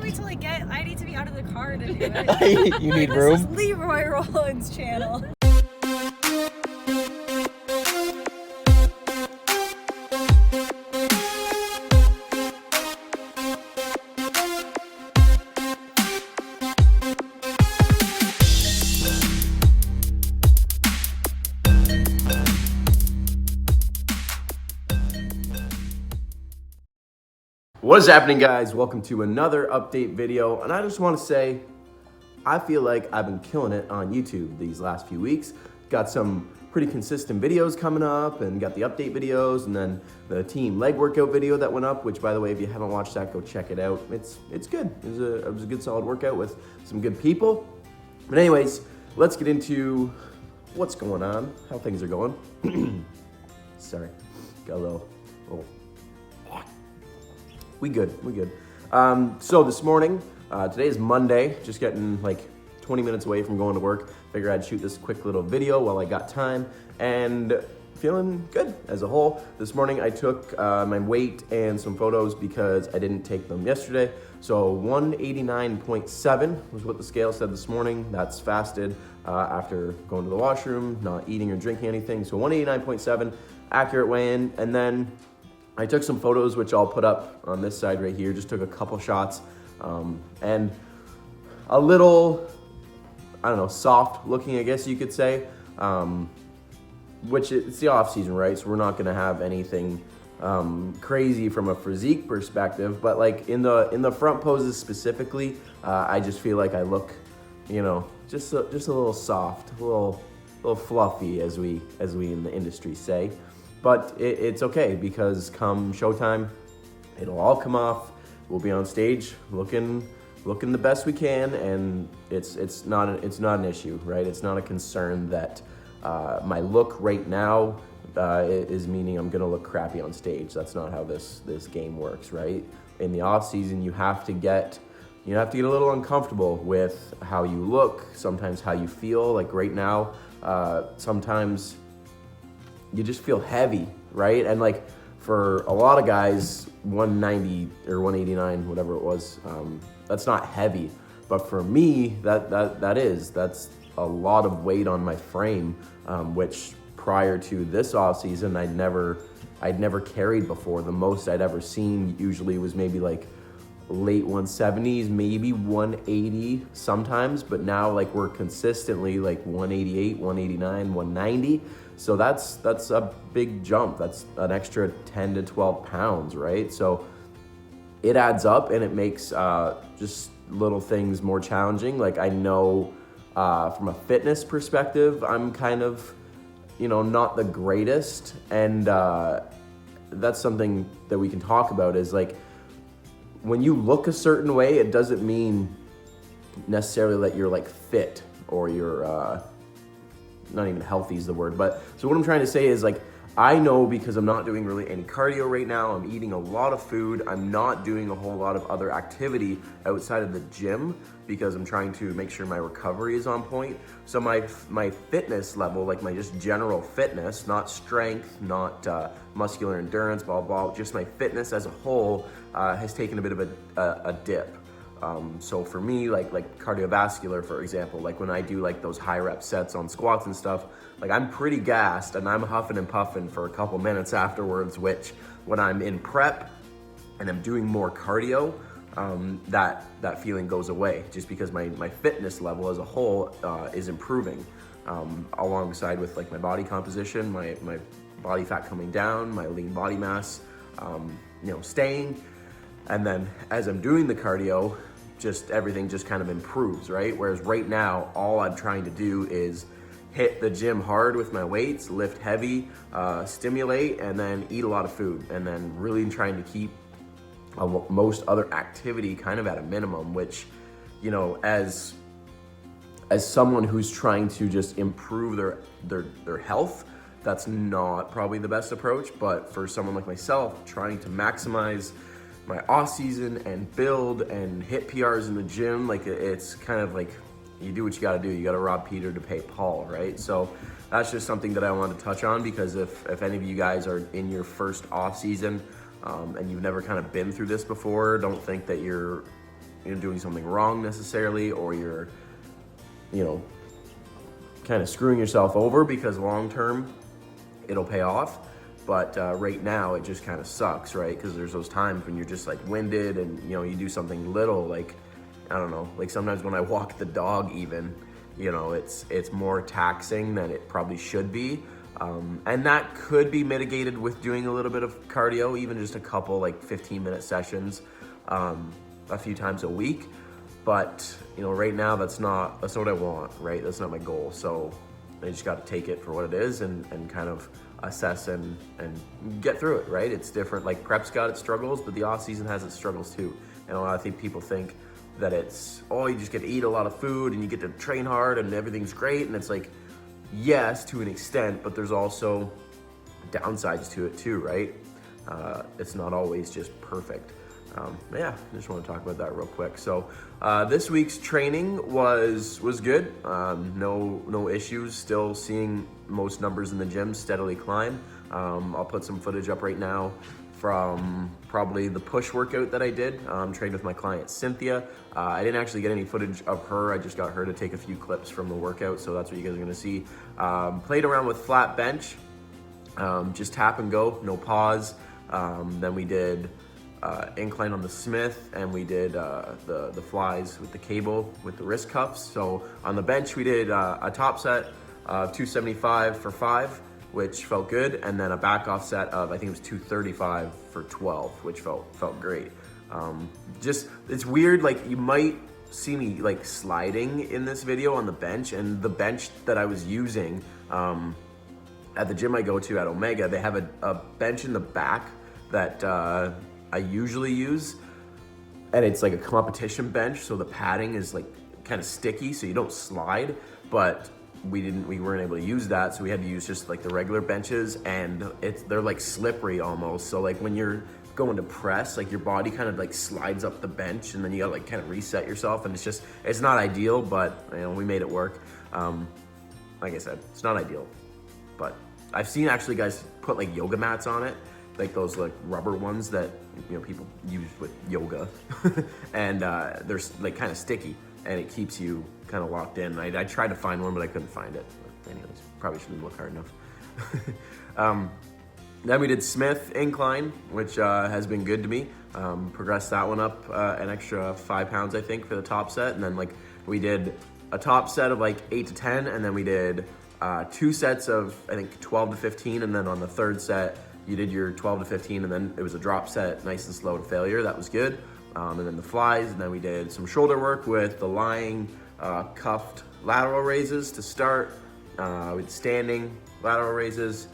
wait till I need to be out of the car to do it. You need room? This is Leroy Rollins' channel. What is happening, guys? Welcome to another update video, and I just want to say I feel like I've been killing it on YouTube these last few weeks. Got some pretty consistent videos coming up, and got the update videos, and then the team leg workout video that went up, which, by the way, if you haven't watched that, go check it out. It's good. It was a good solid workout with some good people. But anyways, let's get into what's going on, how things are going. Sorry, got a little We good. So this morning, today is Monday, just getting like 20 minutes away from going to work. Figured I'd shoot this quick little video while I got time, and feeling good as a whole. This morning I took my weight and some photos because I didn't take them yesterday. So 189.7 was what the scale said this morning. That's fasted after going to the washroom, not eating or drinking anything. So 189.7, accurate weigh-in, and then I took some photos, which I'll put up on this side right here. Just took a couple shots, and a little, I don't know, soft looking, I guess you could say, which it's the off season, right? So we're not gonna have anything crazy from a physique perspective, but like in the front poses specifically, I just feel like I look, you know, just a little soft, a little fluffy, as we in the industry say. But it's okay, because come showtime, it'll all come off. We'll be on stage looking the best we can, and it's not an issue, right? It's not a concern that my look right now is meaning I'm gonna look crappy on stage. That's not how this game works, right? In the off season, you have to get a little uncomfortable with how you look, sometimes how you feel. Like right now, sometimes you just feel heavy, right? And like for a lot of guys, 190 or 189, whatever it was, that's not heavy. But for me, that's a lot of weight on my frame, which prior to this off season, I'd never carried before. The most I'd ever seen usually was maybe like late 170s, maybe 180 sometimes, but now like we're consistently like 188, 189, 190. So that's a big jump. That's an extra 10 to 12 pounds, right? So it adds up, and it makes just little things more challenging. Like I know from a fitness perspective, I'm kind of, not the greatest. And that's something that we can talk about, is like, when you look a certain way, it doesn't mean necessarily that you're like fit, or you're not even healthy is the word. But so what I'm trying to say is, like, I know, because I'm not doing really any cardio right now. I'm eating a lot of food. I'm not doing a whole lot of other activity outside of the gym, because I'm trying to make sure my recovery is on point. So my fitness level, like my just general fitness, not strength, not muscular endurance, blah, blah, just my fitness as a whole has taken a bit of a dip. So for me, like cardiovascular, for example, like when I do like those high rep sets on squats and stuff, like I'm pretty gassed and I'm huffing and puffing for a couple minutes afterwards, which when I'm in prep and I'm doing more cardio, that feeling goes away, just because my fitness level as a whole is improving, alongside with like my body composition, my body fat coming down, my lean body mass, staying. And then as I'm doing the cardio, just everything just kind of improves, right? Whereas right now, all I'm trying to do is hit the gym hard with my weights, lift heavy, stimulate, and then eat a lot of food. And then really trying to keep most other activity kind of at a minimum, which, as someone who's trying to just improve their health, that's not probably the best approach. But for someone like myself, trying to maximize my off season and build and hit PRs in the gym, like it's kind of like, you do what you gotta do. You gotta rob Peter to pay Paul, right? So that's just something that I wanted to touch on, because if any of you guys are in your first off season and you've never kind of been through this before, don't think that you're doing something wrong necessarily, or you're, kind of screwing yourself over, because long term it'll pay off. But right now it just kind of sucks, right? Because there's those times when you're just like winded, and you do something little, like, I don't know, like sometimes when I walk the dog even, it's more taxing than it probably should be. And that could be mitigated with doing a little bit of cardio, even just a couple like 15-minute sessions a few times a week. But right now that's not what I want, right? That's not my goal. So I just got to take it for what it is, and kind of assess and get through it, right? It's different. Like prep's got its struggles, but the off season has its struggles too. And a lot of people think that it's, you just get to eat a lot of food and you get to train hard and everything's great. And it's like, yes, to an extent, but there's also downsides to it too, right? It's not always just perfect. I just want to talk about that real quick. So this week's training was good. No issues. Still seeing most numbers in the gym steadily climb. I'll put some footage up right now from probably the push workout that I did. Trained with my client Cynthia. I didn't actually get any footage of her. I just got her to take a few clips from the workout, so that's what you guys are gonna see. Played around with flat bench, just tap and go, no pause. Then we did incline on the Smith, and we did the flies with the cable with the wrist cuffs. So on the bench we did a top set of 275 for 5, which felt good, and then a back off set of, I think it was 235 for 12, which felt great. Just, it's weird, like you might see me like sliding in this video on the bench, and the bench that I was using at the gym I go to at Omega, they have a bench in the back that I usually use, and it's like a competition bench, so the padding is like kind of sticky, so you don't slide. But we weren't able to use that, so we had to use just like the regular benches, and they're like slippery almost. So like when you're going to press, like your body kind of like slides up the bench, and then you gotta like kind of reset yourself, and it's not ideal, but we made it work. Like I said, it's not ideal, but I've seen actually guys put like yoga mats on it, like those like rubber ones that people use with yoga, and they're like kind of sticky, and it keeps you kind of locked in. I tried to find one, but I couldn't find it. But anyways, probably shouldn't look hard enough. Then we did Smith incline, which has been good to me. Progressed that one up an extra 5 pounds, I think, for the top set. And then like we did a top set of like 8 to 10, and then we did 2 sets of, I think, 12 to 15. And then on the third set, you did your 12 to 15, and then it was a drop set, nice and slow to failure. That was good. And then the flies, and then we did some shoulder work with the lying cuffed lateral raises to start, with standing lateral raises,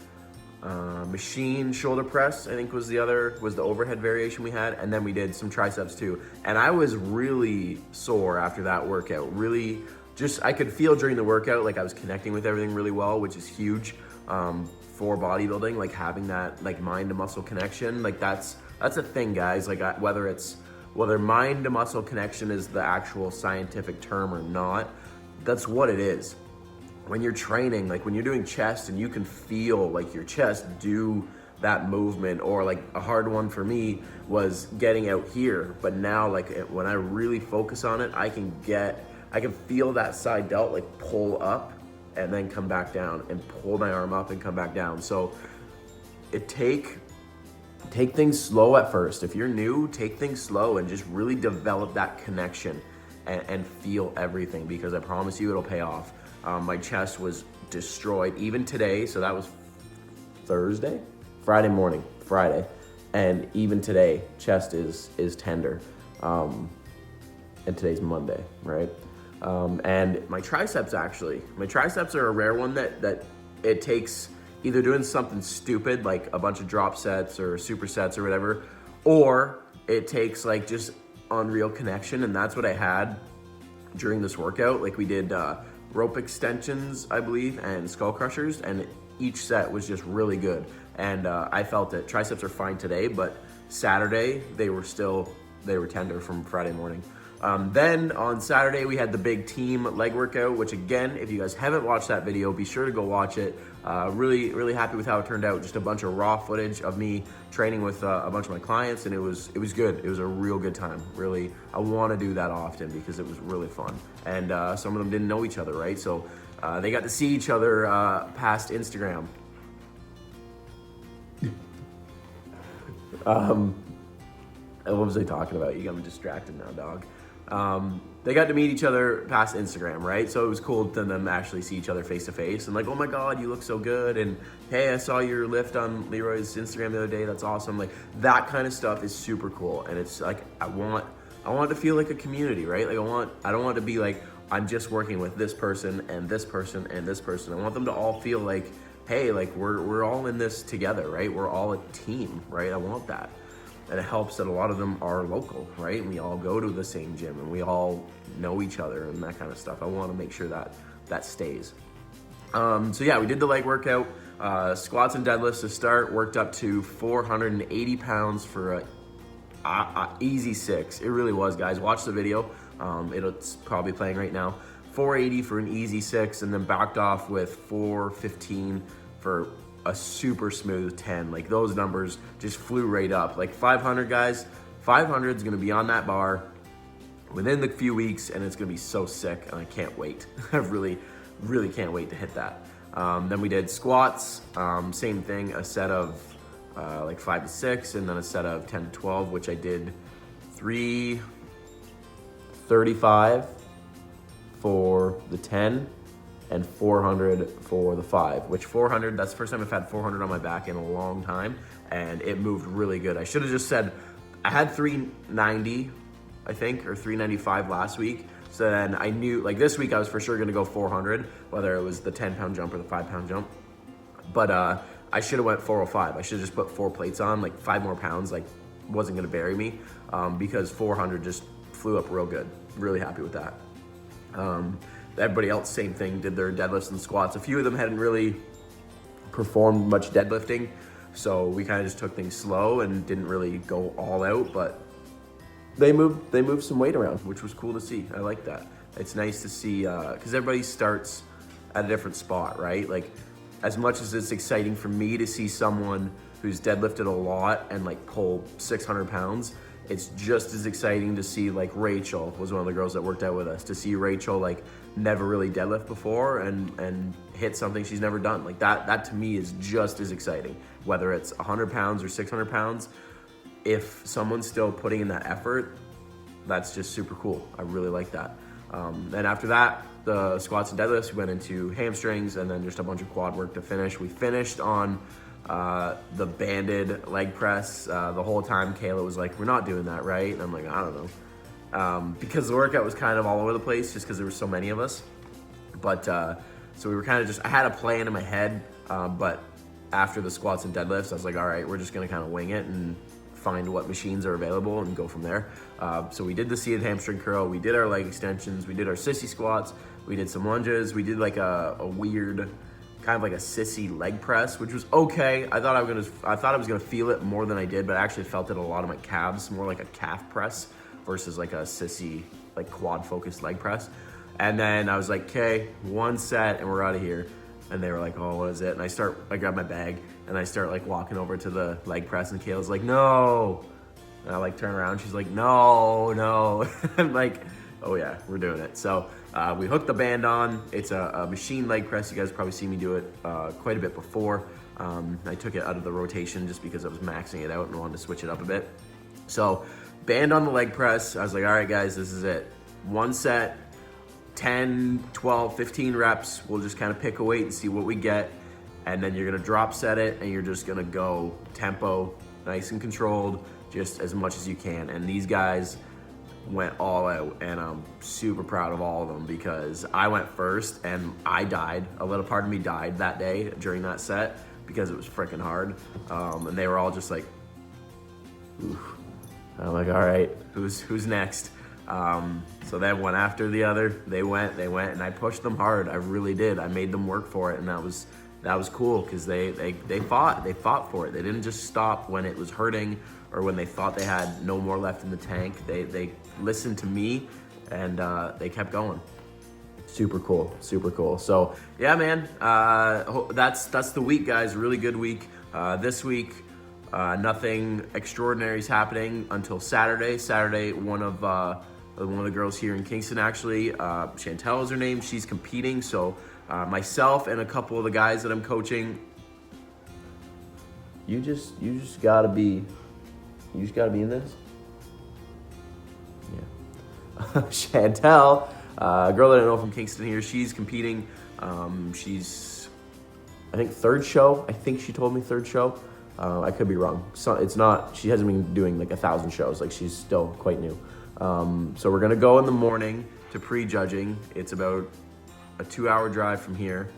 machine shoulder press, I think was the overhead variation we had, and then we did some triceps too. And I was really sore after that workout. Really, I could feel during the workout like I was connecting with everything really well, which is huge for bodybuilding, like having that like mind to muscle connection. Like that's a thing, guys. Like whether mind to muscle connection is the actual scientific term or not, that's what it is. When you're training, like when you're doing chest and you can feel like your chest do that movement, or like a hard one for me was getting out here, but now like when I really focus on it, I can feel that side delt like pull up and then come back down, and pull my arm up and come back down. So take things slow at first. If you're new, take things slow and just really develop that connection and feel everything, because I promise you it'll pay off. My chest was destroyed even today, so that was Friday, and even today chest is tender, and today's Monday, right? And my triceps are a rare one that it takes either doing something stupid like a bunch of drop sets or supersets or whatever, or it takes like just unreal connection. And that's what I had during this workout. Like we did rope extensions, I believe, and skull crushers, and each set was just really good. And I felt it. Triceps are fine today, but Saturday they were still they were tender from Friday morning. Then on Saturday, we had the big team leg workout, which again, if you guys haven't watched that video, be sure to go watch it. Really happy with how it turned out. Just a bunch of raw footage of me training with a bunch of my clients, and it was good. It was a real good time. Really, I want to do that often because it was really fun. And some of them didn't know each other, right? So they got to see each other past Instagram. What was I talking about? You got me distracted now, dog. They got to meet each other past Instagram, right? So it was cool to them actually see each other face to face and like, oh my God, you look so good. And hey, I saw your lift on Leroy's Instagram the other day. That's awesome. Like that kind of stuff is super cool. And it's like, I want it to feel like a community, right? Like I don't want it to be like, I'm just working with this person and this person and this person. I want them to all feel like, hey, like we're all in this together, right? We're all a team, right? I want that. And it helps that a lot of them are local, right? And we all go to the same gym and we all know each other and that kind of stuff. I want to make sure that stays. So yeah, we did the leg workout, squats and deadlifts to start, worked up to 480 pounds for a easy 6. It really was, guys. Watch the video. It's probably playing right now. 480 for an easy 6, and then backed off with 415 for a super smooth 10. Like those numbers just flew right up. Like 500, guys, 500 is gonna be on that bar within the few weeks, and it's gonna be so sick, and I can't wait. I really can't wait to hit that. Then we did squats, same thing, a set of like 5 to 6, and then a set of 10 to 12, which I did 335 for the 10 and 400 for the 5, which 400, that's the first time I've had 400 on my back in a long time, and it moved really good. I should have just said, I had 390, I think, or 395 last week, so then I knew, like this week I was for sure gonna go 400, whether it was the 10-pound jump or the 5-pound jump, but I should have went 405. I should have just put 4 plates on, like 5 more pounds, like wasn't gonna bury me, because 400 just flew up real good. Really happy with that. Everybody else, same thing, did their deadlifts and squats. A few of them hadn't really performed much deadlifting, so we kind of just took things slow and didn't really go all out, but they moved some weight around, which was cool to see. I like that. It's nice to see, because everybody starts at a different spot, right? Like, as much as it's exciting for me to see someone who's deadlifted a lot and like pull 600 pounds, it's just as exciting to see, like Rachel was one of the girls that worked out with us, to see Rachel like never really deadlift before and hit something she's never done. Like that to me is just as exciting, whether it's 100 pounds or 600 pounds. If someone's still putting in that effort, that's just super cool. I really like that. Then after that, the squats and deadlifts, we went into hamstrings and then just a bunch of quad work to finish. We finished on the banded leg press. The whole time Kayla was like, we're not doing that, right? And I'm like, I don't know. Because the workout was kind of all over the place just because there were so many of us. But so we were kind of just, I had a plan in my head, but after the squats and deadlifts, I was like, all right, we're just gonna kind of wing it and find what machines are available and go from there. So we did the seated hamstring curl, we did our leg extensions, we did our sissy squats, we did some lunges, we did like a weird, kind of like a sissy leg press, which was okay. I thought I was gonna feel it more than I did, but I actually felt it a lot of my calves, more like a calf press versus like a sissy, like quad focused leg press. And then I was like, okay, 1 set and we're out of here. And they were like, oh, what is it? And I grab my bag and I start like walking over to the leg press, and Kayla's like, no. And I like turn around, she's like, no. I'm like, oh yeah, we're doing it. So we hooked the band on. It's a machine leg press. You guys probably see me do it quite a bit before. I took it out of the rotation just because I was maxing it out and wanted to switch it up a bit. So band on the leg press. I was like, all right, guys, this is it. 1 set, 10, 12, 15 reps. We'll just kind of pick a weight and see what we get. And then you're gonna drop set it and you're just gonna go tempo, nice and controlled, just as much as you can. And these guys went all out, and I'm super proud of all of them because I went first and I died. A little part of me died that day during that set because it was freaking hard. And they were all just like, oof. I'm like, all right, who's next? So then one after the other, they went, and I pushed them hard. I really did. I made them work for it, and that was cool because they fought for it. They didn't just stop when it was hurting or when they thought they had no more left in the tank, they listened to me and they kept going. Super cool, super cool. So yeah, man, that's the week, guys. Really good week. This week, nothing extraordinary is happening until Saturday. Saturday, one of the girls here in Kingston, actually, Chantel is her name. She's competing. So myself and a couple of the guys that I'm coaching. You just gotta be in this. Yeah. Chantel, a girl that I know from Kingston here, she's competing. She's, I think, third show. I think she told me third show. I could be wrong. So it's not, she hasn't been doing like 1,000 shows. Like, she's still quite new. So we're gonna go in the morning to pre-judging. It's about a 2-hour drive from here,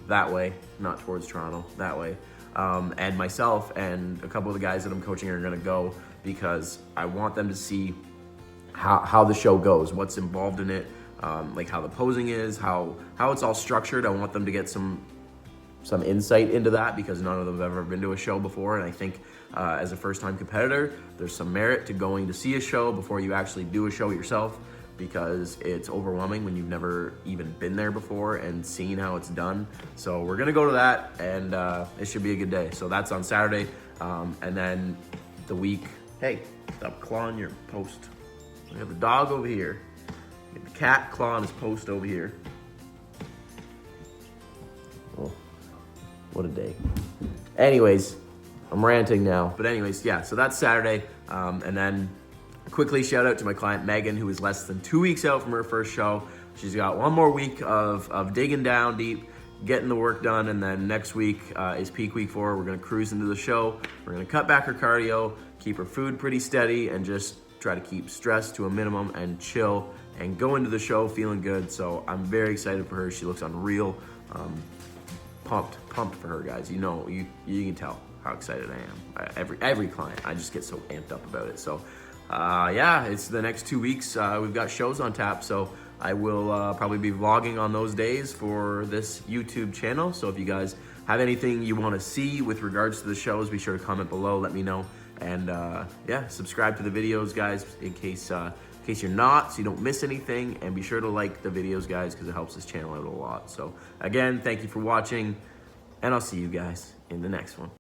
that way, not towards Toronto, that way. And myself and a couple of the guys that I'm coaching are gonna go because I want them to see how the show goes, what's involved in it, like how the posing is, how it's all structured. I want them to get some insight into that because none of them have ever been to a show before. And I think as a first-time competitor, there's some merit to going to see a show before you actually do a show yourself, because it's overwhelming when you've never even been there before and seen how it's done. So we're gonna go to that, and it should be a good day. So that's on Saturday, and then the week. Hey, stop clawing your post. We have the dog over here. We have the cat clawing his post over here. Oh, what a day. Anyways, I'm ranting now. But anyways, yeah, so that's Saturday, and then quickly shout out to my client Megan, who is less than 2 weeks out from her first show. She's got one more week of digging down deep, getting the work done, and then next week is peak week for her. We're gonna cruise into the show. We're gonna cut back her cardio, keep her food pretty steady, and just try to keep stress to a minimum and chill and go into the show feeling good. So I'm very excited for her. She looks unreal. Pumped for her, guys. You know, you can tell how excited I am. Every client, I just get so amped up about it. So yeah, it's the next 2 weeks. We've got shows on tap, so I will probably be vlogging on those days for this YouTube channel. So if you guys have anything you want to see with regards to the shows, be sure to comment below, let me know. And yeah, subscribe to the videos, guys, in case you're not, so you don't miss anything. And be sure to like the videos, guys, because it helps this channel out a lot. So again, thank you for watching, and I'll see you guys in the next one.